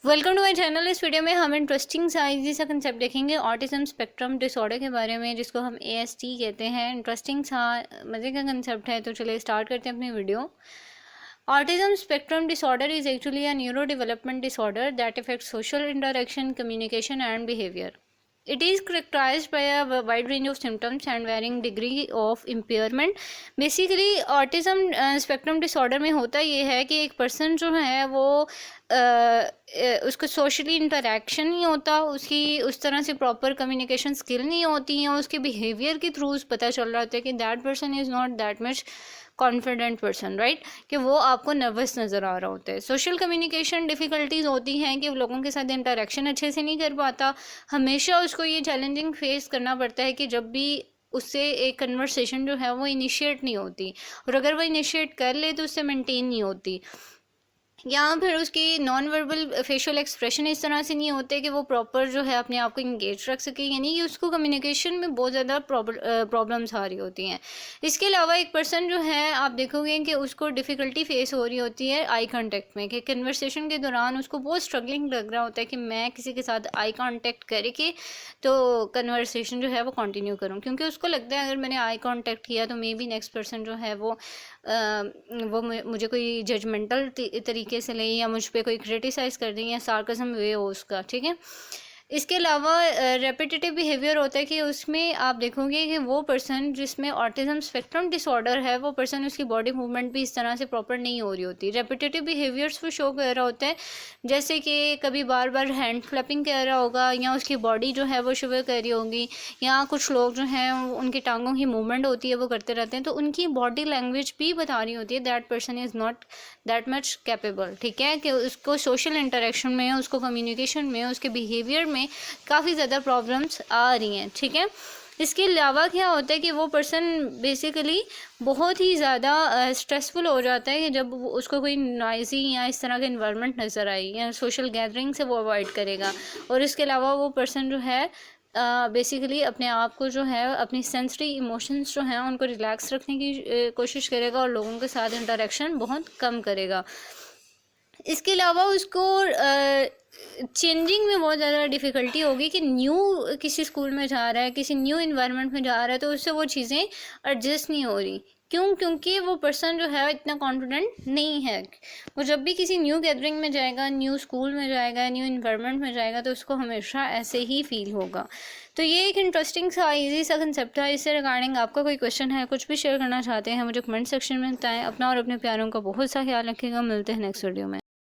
Welcome to my channel. इस video में हम इंटरेस्टिंग सा इजी सा कंसेप्ट देखेंगे ऑटिज्म स्पेक्ट्रम डिसऑर्डर के बारे में, जिसको हम ASD कहते हैं। इंटरेस्टिंग सा मज़े का कंसेप्ट है, तो चलिए स्टार्ट करते हैं अपनी video. Autism spectrum disorder is actually a neurodevelopment disorder that affects social interaction, communication, and behavior. It is characterized by a wide range of symptoms and varying degree of impairment. Basically, autism spectrum disorder में होता ये है कि एक person जो है वो उसको सोशली इंटरेक्शन नहीं होता, उसकी उस तरह से प्रॉपर कम्युनिकेशन स्किल नहीं होती है, उसके बिहेवियर के थ्रू पता चल रहा होता है कि that person is not that much confident person, right, कि वो आपको नर्वस नज़र आ रहा होता है। सोशल कम्युनिकेशन डिफ़िकल्टीज़ होती हैं कि लोगों के साथ इंटरेक्शन अच्छे से नहीं कर पाता। हमेशा उसको ये चैलेंजिंग फेस करना पड़ता है कि जब भी उससे एक कन्वर्सेशन जो है वो इनिशिएट नहीं होती, और अगर वो इनिशिएट कर ले तो उससे मेंटेन नहीं होती, या फिर उसकी नॉन वर्बल फेशियल एक्सप्रेशन इस तरह से नहीं होते कि वो प्रॉपर जो है अपने आप को इंगेज रख सके, यानी कि उसको कम्युनिकेशन में बहुत ज़्यादा प्रॉब्लम्स आ रही होती हैं। इसके अलावा एक पर्सन जो है आप देखोगे कि उसको डिफ़िकल्टी फेस हो रही होती है आई कांटेक्ट में, कि कन्वर्सेशन के दौरान उसको बहुत स्ट्रगलिंग लग रहा होता है कि मैं किसी के साथ आई कांटेक्ट करके तो कन्वर्सेशन जो है वो कंटिन्यू करूँ, क्योंकि उसको लगता है अगर मैंने आई कांटेक्ट किया तो मे बी नेक्स्ट पर्सन जो है वो मुझे कोई जजमेंटल तरीके से लें या मुझ पे कोई क्रिटिसाइज़ कर दें या सार्कज़म वे हो उसका, ठीक है। इसके अलावा रेपिटेटिव बिहेवियर होता है कि उसमें आप देखोगे कि वो पर्सन जिसमें ऑटिज्म स्पेक्ट्रम डिसऑर्डर है, वो पर्सन उसकी बॉडी मूवमेंट भी इस तरह से प्रॉपर नहीं हो रही होती। रेपिटेटिव बिहेवियर्स वो शो कर रहा होता है, जैसे कि कभी बार बार हैंड फ्लैपिंग कर रहा होगा, या उसकी बॉडी जो है वो शिवर कर रही होगी, या कुछ लोग जो हैं उनकी टांगों की मूवमेंट होती है वो करते रहते हैं, तो उनकी बॉडी लैंग्वेज भी बता रही होती है that person is not that much capable, ठीक है, कि उसको सोशल इंटरेक्शन में, उसको कम्युनिकेशन में, उसके बिहेवियर में काफ़ी ज़्यादा प्रॉब्लम्स आ रही हैं, ठीक है। इसके अलावा क्या होता है कि वो पर्सन बेसिकली बहुत ही ज़्यादा स्ट्रेसफुल हो जाता है कि जब उसको कोई नॉइज़ी या इस तरह का इन्वायरमेंट नज़र आए, या सोशल गैदरिंग से वो अवॉइड करेगा। और इसके अलावा वो पर्सन जो है बेसिकली अपने आप को जो है अपनी सेंसरी इमोशंस जो हैं उनको रिलैक्स रखने की कोशिश करेगा, और लोगों के साथ इंटरेक्शन बहुत कम करेगा। इसके अलावा उसको चेंजिंग में बहुत ज़्यादा डिफ़िकल्टी होगी कि न्यू किसी स्कूल में जा रहा है, किसी न्यू इन्वायरमेंट में जा रहा है, तो उससे वो चीज़ें एडजस्ट नहीं हो रही। क्यों? क्योंकि वो पर्सन जो है इतना कॉन्फिडेंट नहीं है। वो जब भी किसी न्यू गैदरिंग में जाएगा, न्यू स्कूल में जाएगा, न्यू इन्वायरमेंट में जाएगा, तो उसको हमेशा ऐसे ही फील होगा। तो ये एक इंटरेस्टिंग सा ईजी सा कंसेप्ट है। इससे रिगार्डिंग आपका कोई क्वेश्चन है, कुछ भी शेयर करना चाहते हैं, मुझे कमेंट सेक्शन में बताएं। अपना और अपने प्यारों का बहुत सा ख्याल रखिएगा। मिलते हैं नेक्स्ट वीडियो में।